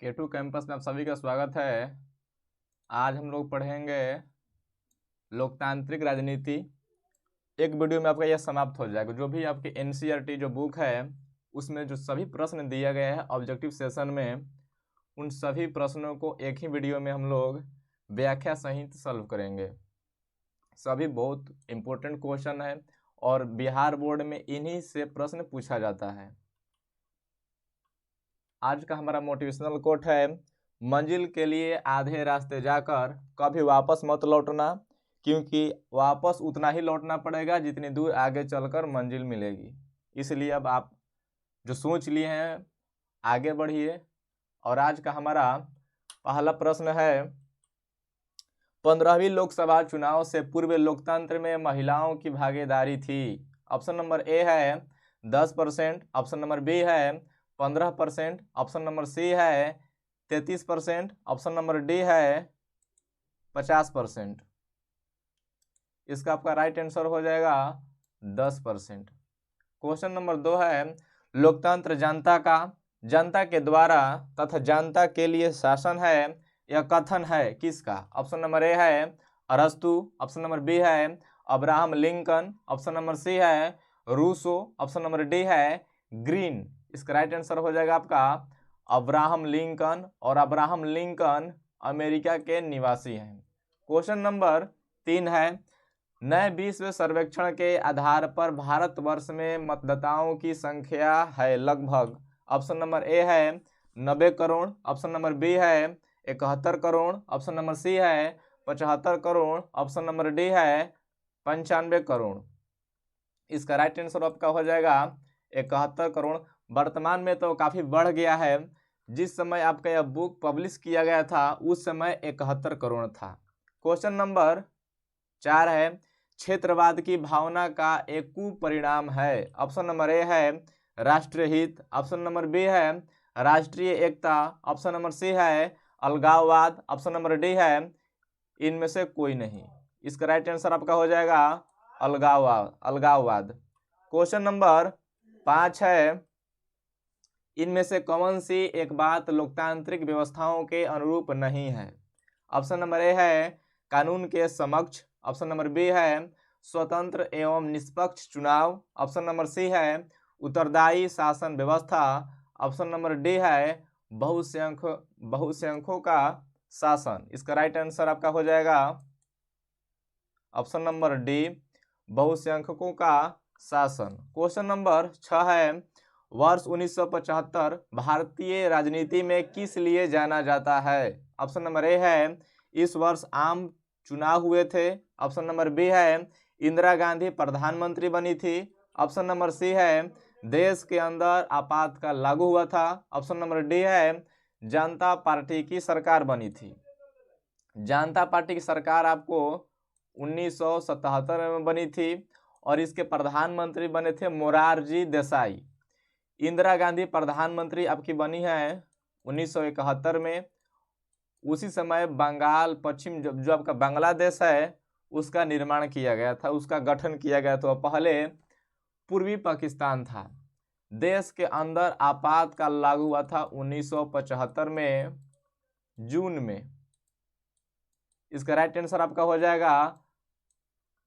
K2 campus में आप सभी का स्वागत है। आज हम लोग पढ़ेंगे लोकतांत्रिक राजनीति। एक वीडियो में आपका यह समाप्त हो जाएगा। जो भी आपकी NCERT जो बुक है उसमें जो सभी प्रश्न दिया गया है ऑब्जेक्टिव सेशन में, उन सभी प्रश्नों को एक ही वीडियो में हम लोग व्याख्या सहित सॉल्व करेंगे। सभी बहुत इम्पोर्टेंट क्वेश्चन है और बिहार बोर्ड में इन्हीं से प्रश्न पूछा जाता है। आज का हमारा मोटिवेशनल कोट है, मंजिल के लिए आधे रास्ते जाकर कभी वापस मत लौटना, क्योंकि वापस उतना ही लौटना पड़ेगा जितनी दूर आगे चलकर मंजिल मिलेगी। इसलिए अब आप जो सोच लिए हैं आगे बढ़िए। और आज का हमारा पहला प्रश्न है, 15वीं लोकसभा चुनाव से पूर्व लोकतंत्र में महिलाओं की भागीदारी थी। ऑप्शन नंबर ए है 10%, ऑप्शन नंबर बी है 15%, ऑप्शन नंबर सी है 33%, ऑप्शन नंबर डी है 50%। इसका आपका राइट आंसर हो जाएगा 10%। क्वेश्चन नंबर 2 है, लोकतंत्र जनता के द्वारा तथा जनता के लिए शासन है, यह कथन है किसका? ऑप्शन नंबर ए है अरस्तु, ऑप्शन नंबर बी है Abraham Lincoln, option number C है रूसो, ऑप्शन नंबर डी है ग्रीन। इसका राइट आंसर हो जाएगा आपका अब्राहम लिंकन, और अब्राहम लिंकन अमेरिका के निवासी हैं। क्वेश्चन नंबर 3 है, नए विश्व सर्वेक्षण के आधार पर भारतवर्ष में मतदाताओं की संख्या है लगभग। ऑप्शन नंबर ए है 90 करोड़, ऑप्शन नंबर बी है 71 करोड़, ऑप्शन नंबर सी है 75 करोड़, ऑप्शन नंबर डी है 95 करोड़। इसका राइट आंसर आपका हो जाएगा 71 करोड़। वर्तमान में तो काफ़ी बढ़ गया है, जिस समय आपका यह बुक पब्लिश किया गया था उस समय 71 करोड़ था। क्वेश्चन नंबर 4 है, क्षेत्रवाद की भावना का एक कुपरिणाम है। ऑप्शन नंबर ए है राष्ट्रीय हित, ऑप्शन नंबर बी है राष्ट्रीय एकता, ऑप्शन नंबर सी है अलगाववाद, ऑप्शन नंबर डी है इनमें से कोई नहीं। इसका राइट आंसर आपका हो जाएगा अलगाववाद। क्वेश्चन नंबर 5 है, इनमें से कौन सी एक बात लोकतांत्रिक व्यवस्थाओं के अनुरूप नहीं है? ऑप्शन नंबर ए है कानून के समक्ष, ऑप्शन नंबर बी है स्वतंत्र एवं निष्पक्ष चुनाव, ऑप्शन नंबर सी है उत्तरदायी शासन व्यवस्था, ऑप्शन नंबर डी है बहुसंख्यकों का शासन। इसका राइट आंसर आपका हो जाएगा ऑप्शन नंबर डी, बहुसंख्यकों का शासन। क्वेश्चन नंबर 6 है, वर्ष 1975 भारतीय राजनीति में किस लिए जाना जाता है? ऑप्शन नंबर ए है इस वर्ष आम चुनाव हुए थे, ऑप्शन नंबर बी है इंदिरा गांधी प्रधानमंत्री बनी थी, ऑप्शन नंबर सी है देश के अंदर आपातकाल लागू हुआ था, ऑप्शन नंबर डी है जनता पार्टी की सरकार बनी थी। जनता पार्टी की सरकार आपको 1977 में बनी थी और इसके प्रधानमंत्री बने थे मोरारजी देसाई। इंदिरा गांधी प्रधानमंत्री आपकी बनी है 1971 में। उसी समय बंगाल पश्चिम जो आपका बांग्लादेश है उसका निर्माण किया गया था, उसका गठन किया गया था। पहले पूर्वी पाकिस्तान था। देश के अंदर आपातकाल लागू हुआ था 1975 में जून में। इसका राइट आंसर आपका हो जाएगा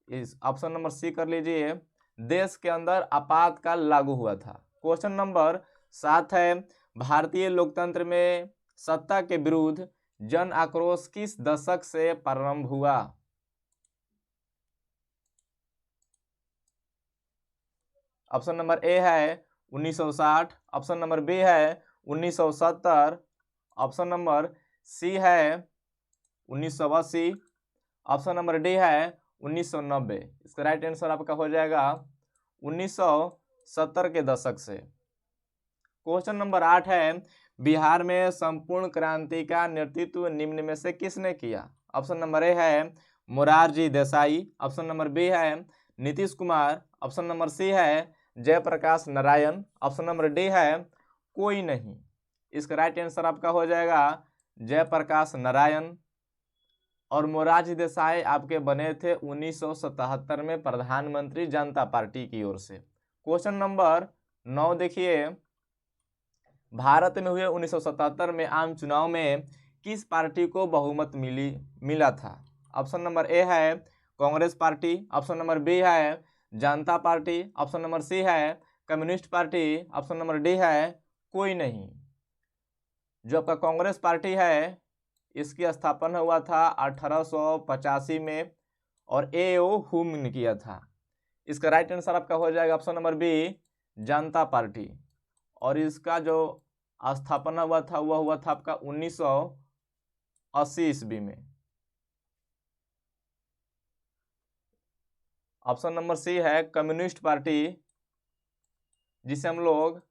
इस ऑप्शन नंबर सी कर लीजिए, देश के अंदर आपातकाल लागू हुआ था। क्वेश्चन नंबर 7 है, भारतीय लोकतंत्र में सत्ता के विरुद्ध जन आक्रोश किस दशक से प्रारंभ हुआ? ऑप्शन नंबर ए है 1960, ऑप्शन नंबर बी है 1970, ऑप्शन नंबर सी है 1980, ऑप्शन नंबर डी है 1990। इसका राइट आंसर आपका हो जाएगा 1970 के दशक से। क्वेश्चन नंबर 8 है, बिहार में संपूर्ण क्रांति का नेतृत्व निम्न में से किसने किया? ऑप्शन नंबर ए है Morarji Desai, option number B है Nitish Kumar, option number C है Jayaprakash Narayan, option number D है कोई नहीं। इसका राइट आंसर आपका हो जाएगा जयप्रकाश नारायण। और मोरारजी देसाई आपके बने थे 1977 में प्रधानमंत्री जनता पार्टी की ओर से। क्वेश्चन नंबर 9 देखिए, भारत में हुए 1977 में आम चुनाव में किस पार्टी को बहुमत मिला था? ऑप्शन नंबर ए है Congress party, option number B है Janata party, option number C है communist party, option number D है कोई नहीं। जो आपका कांग्रेस पार्टी है इसकी स्थापना हुआ था 1885 में और ए.ओ. हुम ने किया था। इसका राइट आंसर आपका हो जाएगा ऑप्शन नंबर बी जनता पार्टी। और इसका जो स्थापना हुआ था वह हुआ था आपका 1980 ईस्वी में। ऑप्शन नंबर सी है कम्युनिस्ट पार्टी, जिसे हम लोग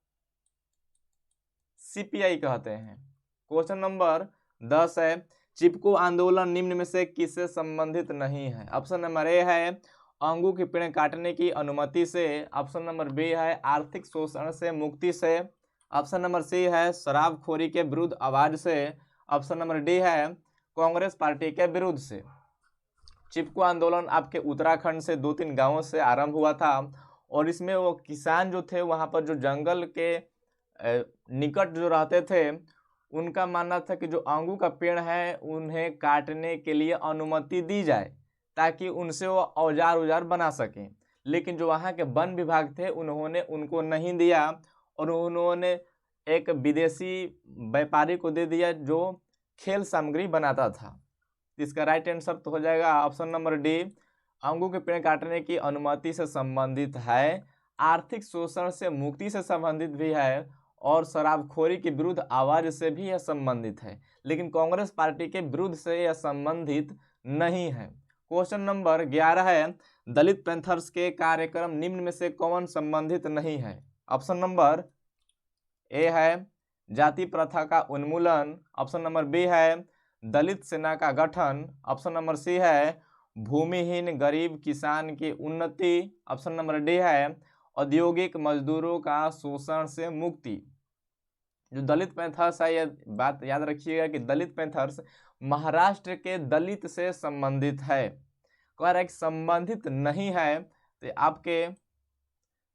सीपीआई कहते हैं। क्वेश्चन नंबर 10 है चिपको आंदोलन निम्न में से किससे संबंधित नहीं है? ऑप्शन नंबर ए है अंगू के पेड़ काटने की अनुमति से, ऑप्शन नंबर बी है आर्थिक शोषण से मुक्ति से, ऑप्शन नंबर सी है शराबखोरी के विरुद्ध आवाज से, ऑप्शन नंबर डी है कांग्रेस पार्टी के विरुद्ध से। चिपको आंदोलन आपके उत्तराखंड से 2-3 गांवों से आरंभ हुआ था और इसमें वो किसान जो थे वहां पर जो जंगल के निकट जो रहते थे उनका मानना था कि जो आंगू का पेड़ है उन्हें काटने के लिए अनुमति दी जाए ताकि उनसे वो औजार बना सकें। लेकिन जो वहाँ के वन विभाग थे उन्होंने उनको नहीं दिया और उन्होंने एक विदेशी व्यापारी को दे दिया जो खेल सामग्री बनाता था। इसका राइट आंसर तो हो जाएगा ऑप्शन नंबर डी आंगू के पेड़ काटने की अनुमति से संबंधित है, आर्थिक शोषण से मुक्ति से संबंधित भी है और शराबखोरी के विरुद्ध आवाज से भी यह संबंधित है, लेकिन कांग्रेस पार्टी के विरुद्ध से यह संबंधित नहीं है। क्वेश्चन नंबर 11 है दलित पैंथर्स के कार्यक्रम निम्न में से कौन संबंधित नहीं है? ऑप्शन नंबर ए है जाति प्रथा का उन्मूलन, ऑप्शन नंबर बी है दलित सेना का गठन, ऑप्शन नंबर सी है भूमिहीन गरीब किसान की उन्नति, ऑप्शन नंबर डी है औद्योगिक मजदूरों का शोषण से मुक्ति। जो दलित पैंथर्स है यह बात याद रखिएगा कि दलित पैंथर्स महाराष्ट्र के दलित से संबंधित है। अगर एक संबंधित नहीं है तो आपके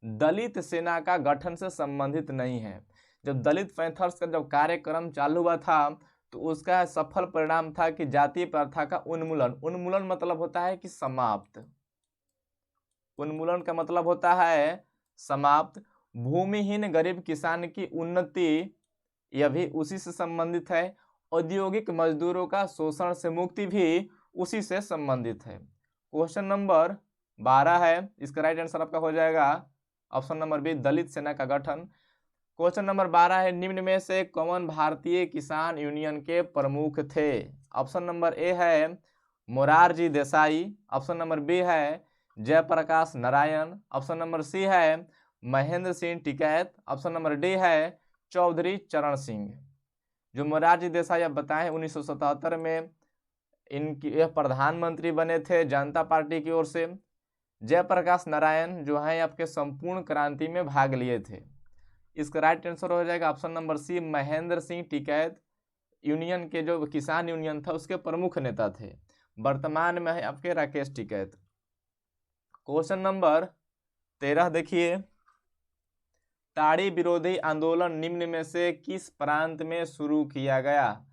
दलित सेना का गठन से संबंधित नहीं है। जब दलित पैंथर्स का जब कार्यक्रम चालू हुआ था तो उसका सफल परिणाम था कि जातीय प्रथा का उन्मूलन। उन्मूलन मतलब होता है कि समाप्त, उन्मूलन का मतलब होता है समाप्त। भूमिहीन गरीब किसान की उन्नति यह भी उसी से संबंधित है। औद्योगिक मजदूरों का शोषण से मुक्ति भी उसी से संबंधित है। क्वेश्चन नंबर 12 है, इसका राइट आंसर आपका हो जाएगा ऑप्शन नंबर बी दलित सेना का गठन। क्वेश्चन नंबर 12 है निम्न में से कौन भारतीय किसान यूनियन के प्रमुख थे? ऑप्शन नंबर ए है Morarji Desai, option number B है Jayaprakash Narayan, option number C है Mahendra Singh Tikait, option number D है चौधरी चरण सिंह। जो मोरारजी देसाई आप बताएं 1977 में इनकी यह प्रधानमंत्री बने थे जनता पार्टी की ओर से। जयप्रकाश नारायण जो है आपके संपूर्ण क्रांति में भाग लिए थे। इसका राइट आंसर हो जाएगा option number C Mahendra Singh Tikait union के जो किसान यूनियन था उसके प्रमुख नेता थे। वर्तमान में है आपके राकेश टिकैत। क्वेश्चन नंबर 13 देखिए ताड़ी विरोधी आंदोलन निम्न में से किस प्रांत में शुरू किया गया?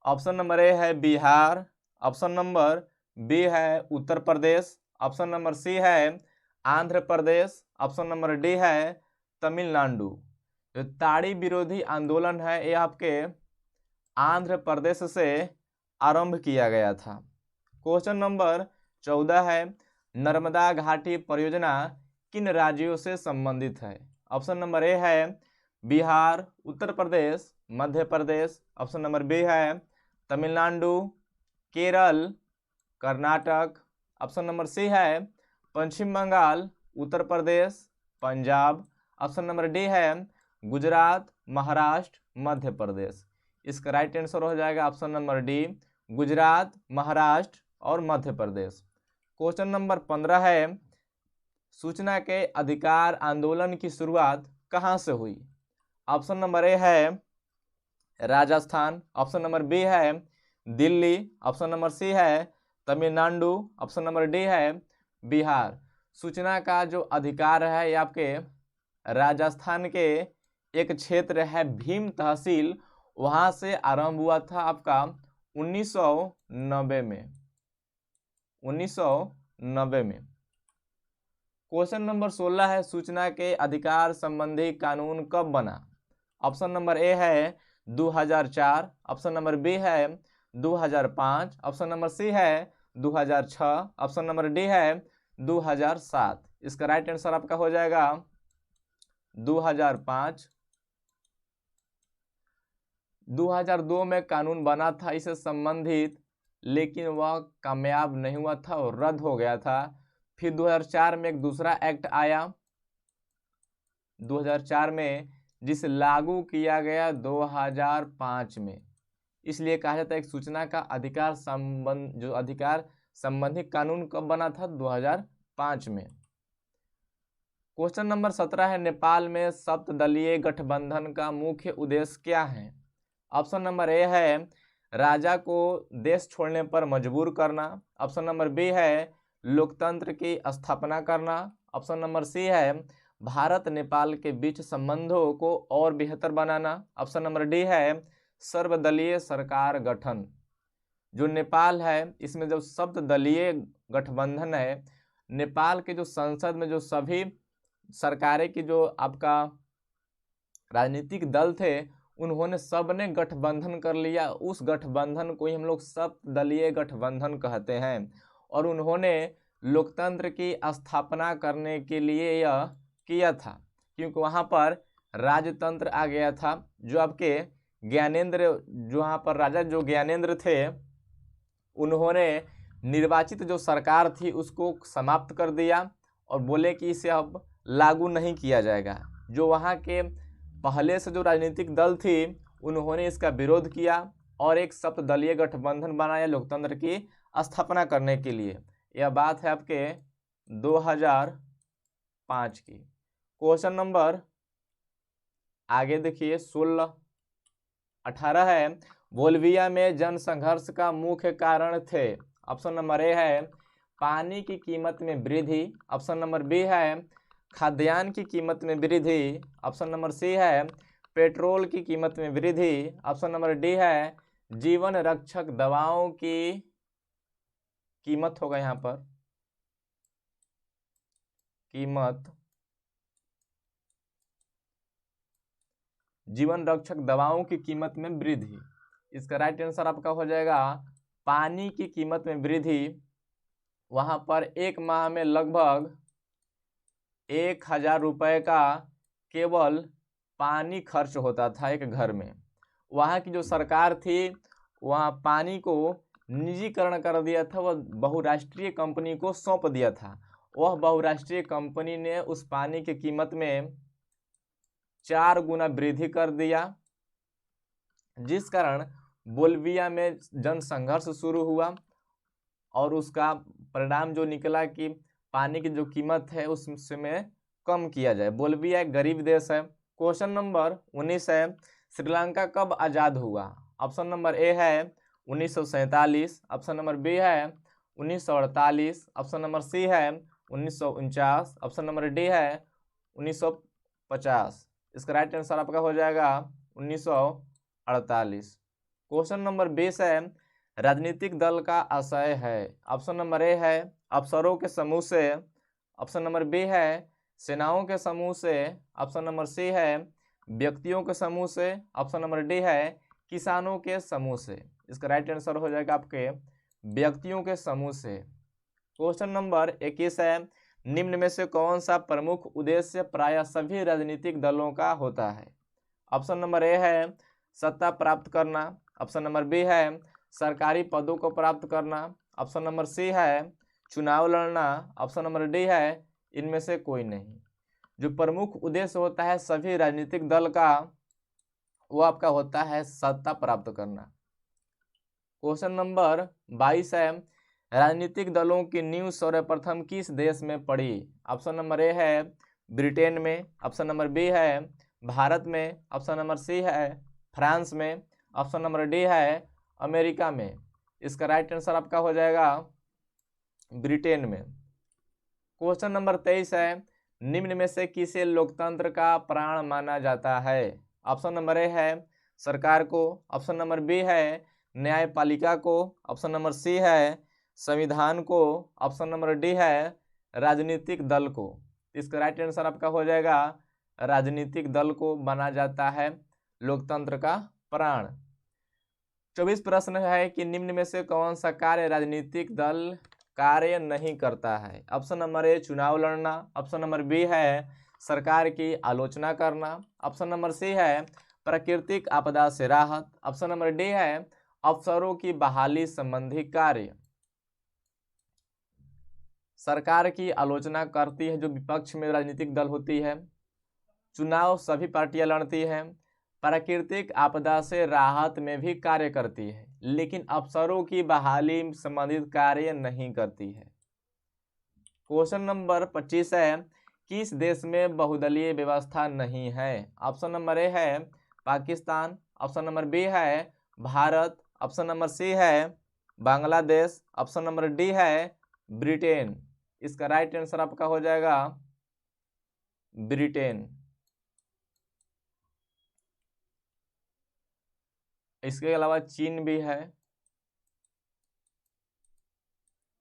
ऑप्शन नंबर ए है बिहार, ऑप्शन नंबर बी है Uttar Pradesh, option number C है Andhra Pradesh, option number D है तमिलनाडु। जो ताड़ी विरोधी आंदोलन है ये आपके आंध्र प्रदेश से आरंभ किया गया था। क्वेश्चन नंबर 14 है नर्मदा घाटी परियोजना किन राज्यों से संबंधित है? ऑप्शन नंबर ए है Bihar, Uttar Pradesh, Madhya Pradesh, option number B है Tamil Nadu, Kerala, Karnataka, option number C है Paschim Bengal, Uttar Pradesh, Punjab, option number D है गुजरात, महाराष्ट्र, मध्य प्रदेश। इसका राइट आंसर हो जाएगा option number D Gujarat, Maharashtra और मध्य प्रदेश। क्वेश्चन नंबर 15 है सूचना के अधिकार आंदोलन की शुरुआत कहाँ से हुई? ऑप्शन नंबर ए है राजस्थान, ऑप्शन नंबर बी है दिल्ली, ऑप्शन नंबर सी है तमिलनाडु, ऑप्शन नंबर डी है बिहार। सूचना का जो अधिकार है ये आपके राजस्थान के एक क्षेत्र है भीम तहसील, वहां से आरंभ हुआ था आपका 1990 में। 1990 में। क्वेश्चन नंबर 16 है, सूचना के अधिकार संबंधी कानून कब बना? ऑप्शन नंबर ए है 2004, ऑप्शन नंबर बी है 2005, ऑप्शन नंबर सी है 2006, ऑप्शन नंबर डी है 2007। इसका राइट आंसर आपका हो जाएगा 2005। 2002 में कानून बना था इससे संबंधित, लेकिन वह कामयाब नहीं हुआ था और रद्द हो गया था। फिर 2004 में एक दूसरा एक्ट आया 2004 में, जिसे लागू किया गया 2005 में। इसलिए कहा जाता है एक सूचना का अधिकार संबंधी कानून कब बना था? 2005 में। क्वेश्चन नंबर 17 है, नेपाल में सप्तदलीय गठबंधन का मुख्य उद्देश्य क्या है? ऑप्शन नंबर ए है राजा को देश छोड़ने पर मजबूर करना, ऑप्शन नंबर बी है लोकतंत्र की स्थापना करना, ऑप्शन नंबर सी है भारत नेपाल के बीच संबंधों को और बेहतर बनाना, ऑप्शन नंबर डी है सर्वदलीय सरकार गठन। जो नेपाल है इसमें जो सप्तदलीय गठबंधन है, नेपाल के जो संसद में जो सभी सरकारें की जो आपका राजनीतिक दल थे, उन्होंने सबने गठबंधन कर लिया। उस गठबंधन को ही हम लोग सप्तदलीय गठबंधन कहते हैं। और उन्होंने लोकतंत्र की स्थापना करने के लिए यह किया था, क्योंकि वहाँ पर राजतंत्र आ गया था। जो आपके ज्ञानेंद्र, जो वहाँ पर राजा जो ज्ञानेंद्र थे, उन्होंने निर्वाचित जो सरकार थी उसको समाप्त कर दिया और बोले कि इसे अब लागू नहीं किया जाएगा। जो वहाँ के पहले से जो राजनीतिक दल थी उन्होंने इसका विरोध किया और एक सप्तदलीय गठबंधन बनाया लोकतंत्र की स्थापना करने के लिए। यह बात है आपके 2005 की। क्वेश्चन नंबर आगे देखिए 18 है, बोल्विया में जनसंघर्ष का मुख्य कारण थे। ऑप्शन नंबर ए है पानी की कीमत में वृद्धि, ऑप्शन नंबर बी है खाद्यान्न की कीमत में वृद्धि, ऑप्शन नंबर सी है पेट्रोल की कीमत में वृद्धि, ऑप्शन नंबर डी है जीवन रक्षक दवाओं की कीमत होगा यहाँ पर कीमत, जीवन रक्षक दवाओं की कीमत में वृद्धि। इसका राइट आंसर आपका हो जाएगा पानी की कीमत में वृद्धि। वहां पर एक माह में लगभग 1000 रुपये का केवल पानी खर्च होता था एक घर में। वहाँ की जो सरकार थी वहाँ पानी को निजीकरण कर दिया था, वह बहुराष्ट्रीय कंपनी को सौंप दिया था। वह बहुराष्ट्रीय कंपनी ने उस पानी की कीमत में 4 गुना वृद्धि कर दिया, जिस कारण बोल्विया में जनसंघर्ष शुरू हुआ और उसका परिणाम जो निकला कि पानी की जो कीमत है उसमें कम किया जाए। बोल्विया एक गरीब देश है। क्वेश्चन नंबर 19 है, श्रीलंका कब आज़ाद हुआ? ऑप्शन नंबर ए है 1947, ऑप्शन नंबर बी है 1948, ऑप्शन नंबर सी है 1949, ऑप्शन नंबर डी है 1950। इसका राइट आंसर आपका हो जाएगा 1948। क्वेश्चन नंबर 20 है, राजनीतिक दल का आशय है। ऑप्शन नंबर ए है अफसरों के समूह से, ऑप्शन नंबर बी है सेनाओं के समूह से, ऑप्शन नंबर सी है व्यक्तियों के समूह से, ऑप्शन नंबर डी है किसानों के समूह से। इसका राइट आंसर हो जाएगा आपके व्यक्तियों के समूह से। क्वेश्चन नंबर 21 है, निम्न में से कौन सा प्रमुख उद्देश्य प्रायः सभी राजनीतिक दलों का होता है? ऑप्शन नंबर ए है सत्ता प्राप्त करना, ऑप्शन नंबर बी है सरकारी पदों को प्राप्त करना, ऑप्शन नंबर सी है चुनाव लड़ना, ऑप्शन नंबर डी है इनमें से कोई नहीं। जो प्रमुख उद्देश्य होता है सभी राजनीतिक दल का, वो आपका होता है सत्ता प्राप्त करना। क्वेश्चन नंबर 22 है, राजनीतिक दलों की नींव सर्वप्रथम किस देश में पड़ी? ऑप्शन नंबर ए है ब्रिटेन में, ऑप्शन नंबर बी है भारत में, ऑप्शन नंबर सी है फ्रांस में, ऑप्शन नंबर डी है अमेरिका में। इसका राइट आंसर आपका हो जाएगा ब्रिटेन में। क्वेश्चन नंबर 23 है, निम्न में से किसे लोकतंत्र का प्राण माना जाता है? ऑप्शन नंबर ए है सरकार को, ऑप्शन नंबर बी है न्यायपालिका को, ऑप्शन नंबर सी है संविधान को, ऑप्शन नंबर डी है राजनीतिक दल को। इसका राइट आंसर आपका हो जाएगा राजनीतिक दल को माना जाता है लोकतंत्र का प्राण। 24 प्रश्न है कि निम्न में से कौन सा कार्य राजनीतिक दल कार्य नहीं करता है? ऑप्शन नंबर ए चुनाव लड़ना, ऑप्शन नंबर बी है सरकार की आलोचना करना, ऑप्शन नंबर सी है प्राकृतिक आपदा से राहत, ऑप्शन नंबर डी है अफसरों की बहाली संबंधी कार्य। सरकार की आलोचना करती है जो विपक्ष में राजनीतिक दल होती है, चुनाव सभी पार्टियां लड़ती हैं, प्राकृतिक आपदा से राहत में भी कार्य करती है, लेकिन अफसरों की बहाली संबंधित कार्य नहीं करती है। क्वेश्चन नंबर 25 है किस देश में बहुदलीय व्यवस्था नहीं है? ऑप्शन नंबर ए है पाकिस्तान, ऑप्शन नंबर बी है भारत, ऑप्शन नंबर सी है बांग्लादेश, ऑप्शन नंबर डी है ब्रिटेन। इसका राइट आंसर आपका हो जाएगा ब्रिटेन। इसके अलावा चीन भी है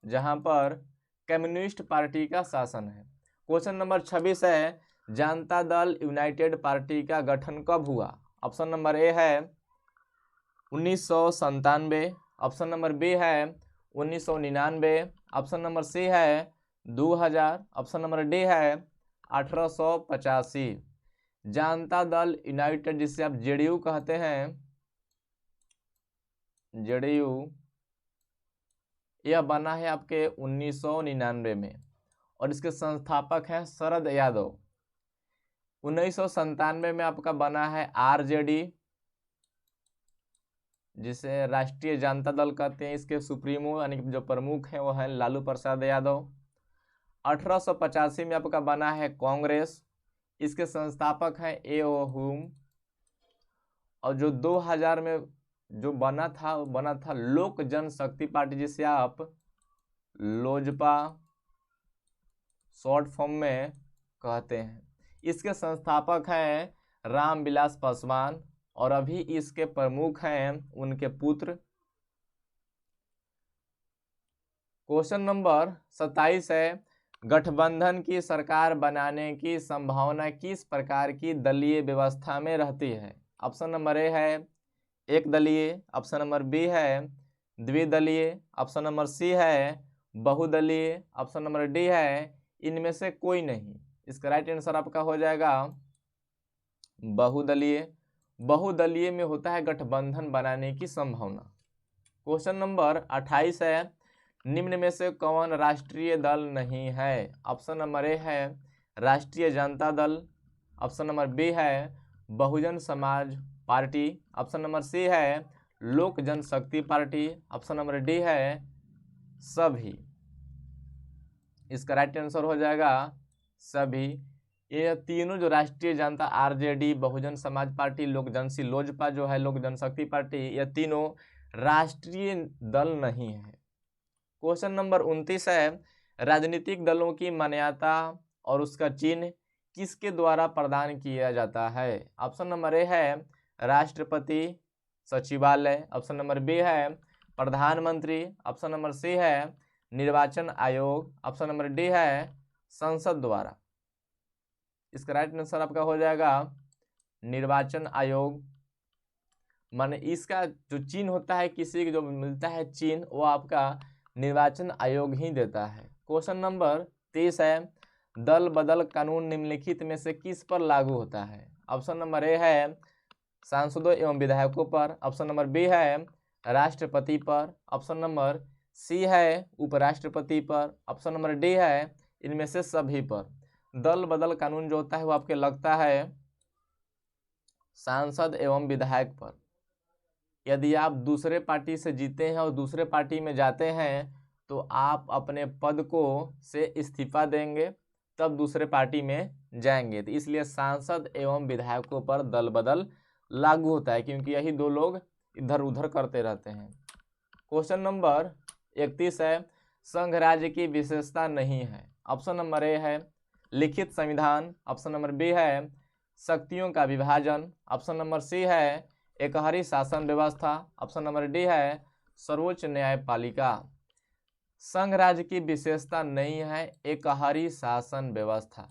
जहां पर कम्युनिस्ट पार्टी का शासन है। क्वेश्चन नंबर 26 है जनता दल यूनाइटेड पार्टी का गठन कब हुआ? ऑप्शन नंबर ए है 1997, ऑप्शन नंबर बी है 1999, ऑप्शन नंबर सी है 2000, ऑप्शन नंबर डी है 1885। जनता दल यूनाइटेड जिसे आप जेडीयू कहते हैं, जेडीयू यह बना है आपके 1999 में और इसके संस्थापक हैं शरद यादव। 1997 में आपका बना है आरजेडी जिसे राष्ट्रीय जनता दल कहते हैं, इसके सुप्रीमो यानी जो प्रमुख हैं वो हैं लालू प्रसाद यादव। 1885 में आपका बना है कांग्रेस, इसके संस्थापक हैं ए.ओ. हुम। और जो 2000 में जो बना था लोक जनशक्ति पार्टी जिसे आप लोजपा शॉर्ट फॉर्म में कहते हैं, इसके संस्थापक हैं रामविलास पासवान और अभी इसके प्रमुख हैं उनके पुत्र। क्वेश्चन नंबर 27 है गठबंधन की सरकार बनाने की संभावना किस प्रकार की दलीय व्यवस्था में रहती है? ऑप्शन नंबर ए है एक दलीय, ऑप्शन नंबर बी है द्विदलीय, ऑप्शन नंबर सी है बहुदलीय, ऑप्शन नंबर डी है इनमें से कोई नहीं। इसका राइट आंसर आपका हो जाएगा बहुदलीय। बहुदलीय में होता है गठबंधन बनाने की संभावना। क्वेश्चन नंबर 28 है निम्न में से कौन राष्ट्रीय दल नहीं है? ऑप्शन नंबर ए है राष्ट्रीय Janata Dal, option number B है Bahujan Samaj party, option number C है लोक जनशक्ति पार्टी, ऑप्शन नंबर डी है सभी। इसका राइट आंसर हो जाएगा सभी। ये तीनों जो राष्ट्रीय जनता आरजेडी, बहुजन समाज पार्टी, लोक जनशी लोजपा जो है लोक जनशक्ति पार्टी, ये तीनों राष्ट्रीय दल नहीं है। क्वेश्चन नंबर 29 है राजनीतिक दलों की मान्यता और उसका चिन्ह किसके द्वारा प्रदान किया जाता है? ऑप्शन नंबर ए है राष्ट्रपति सचिवालय, ऑप्शन नंबर बी है प्रधानमंत्री, ऑप्शन नंबर सी है निर्वाचन आयोग, ऑप्शन नंबर डी है संसद द्वारा। इसका राइट आंसर आपका हो जाएगा निर्वाचन आयोग। माने इसका जो चिन्ह होता है किसी को जो मिलता है चिन्ह वो आपका निर्वाचन आयोग ही देता है। क्वेश्चन नंबर 30 है दल बदल कानून निम्नलिखित में से किस पर लागू होता है? ऑप्शन नंबर ए है सांसदों एवं विधायकों पर, ऑप्शन नंबर बी है राष्ट्रपति पर, ऑप्शन नंबर सी है उपराष्ट्रपति पर, ऑप्शन नंबर डी है इनमें से सभी पर। दल बदल कानून जो होता है वो आपके लगता है सांसद एवं विधायक पर। यदि आप दूसरे पार्टी से जीते हैं और दूसरे पार्टी में जाते हैं तो आप अपने पद को से इस्तीफा देंगे तब दूसरे पार्टी में जाएंगे, तो इसलिए सांसद एवं विधायकों पर दल बदल लागू होता है क्योंकि यही दो लोग इधर उधर करते रहते हैं। क्वेश्चन नंबर 31 है संघ राज्य की विशेषता नहीं है। ऑप्शन नंबर ए है लिखित संविधान, ऑप्शन नंबर बी है शक्तियों का विभाजन, ऑप्शन नंबर सी है एकहरी शासन व्यवस्था, ऑप्शन नंबर डी है सर्वोच्च न्यायपालिका। संघ राज्य की विशेषता नहीं है एकहरी शासन व्यवस्था।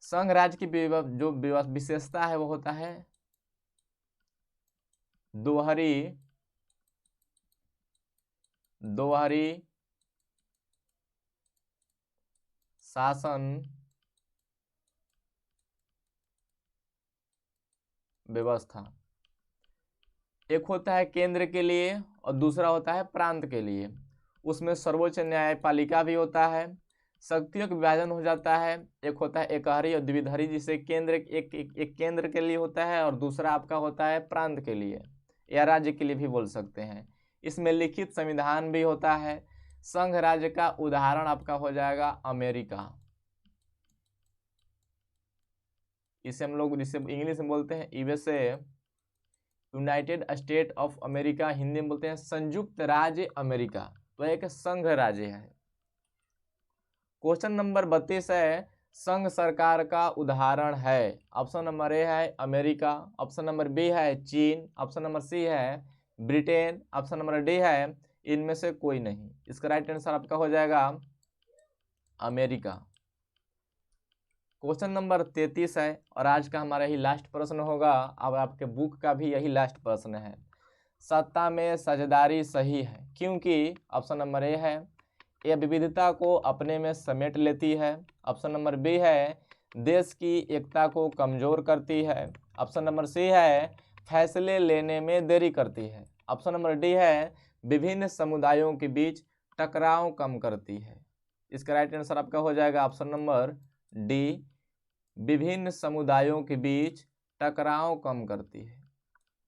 संघ राज्य की जो विशेषता है वो होता है दोहरी शासन व्यवस्था। एक होता है केंद्र के लिए और दूसरा होता है प्रांत के लिए। उसमें सर्वोच्च न्यायपालिका भी होता है, शक्तियों का विभाजन हो जाता है। एक होता है एकहरी और द्विधरी, जिसे केंद्र एक केंद्र के लिए होता है और दूसरा आपका होता है प्रांत के लिए या राज्य के लिए भी बोल सकते हैं। इसमें लिखित संविधान भी होता है। संघ राज्य का उदाहरण आपका हो जाएगा अमेरिका। इसे हम लोग जिसे इंग्लिश में बोलते हैं USA, United state of America, Hindi में बोलते हैं संयुक्त राज्य अमेरिका। तो एक संघ राज्य है। क्वेश्चन नंबर 32 है संघ सरकार का उदाहरण है। ऑप्शन नंबर ए है अमेरिका, ऑप्शन नंबर बी है चीन, ऑप्शन नंबर सी है ब्रिटेन, ऑप्शन नंबर डी है इनमें से कोई नहीं। इसका राइट आंसर आपका हो जाएगा अमेरिका। क्वेश्चन नंबर 33 है और आज का हमारा यही लास्ट प्रश्न होगा। अब आपके बुक का भी यही लास्ट प्रश्न है। सत्ता में साझेदारी सही है क्योंकि, ऑप्शन नंबर ए है यह विविधता को अपने में समेट लेती है, ऑप्शन नंबर बी है देश की एकता को कमजोर करती है, ऑप्शन नंबर सी है फैसले लेने में देरी करती है, ऑप्शन नंबर डी है विभिन्न समुदायों के बीच टकराव कम करती है। इसका राइट आंसर आपका हो जाएगा ऑप्शन नंबर डी, विभिन्न समुदायों के बीच टकराव कम करती है।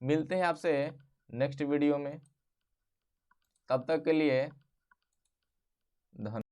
मिलते हैं आपसे नेक्स्ट वीडियो में, तब तक के लिए धन्यवाद।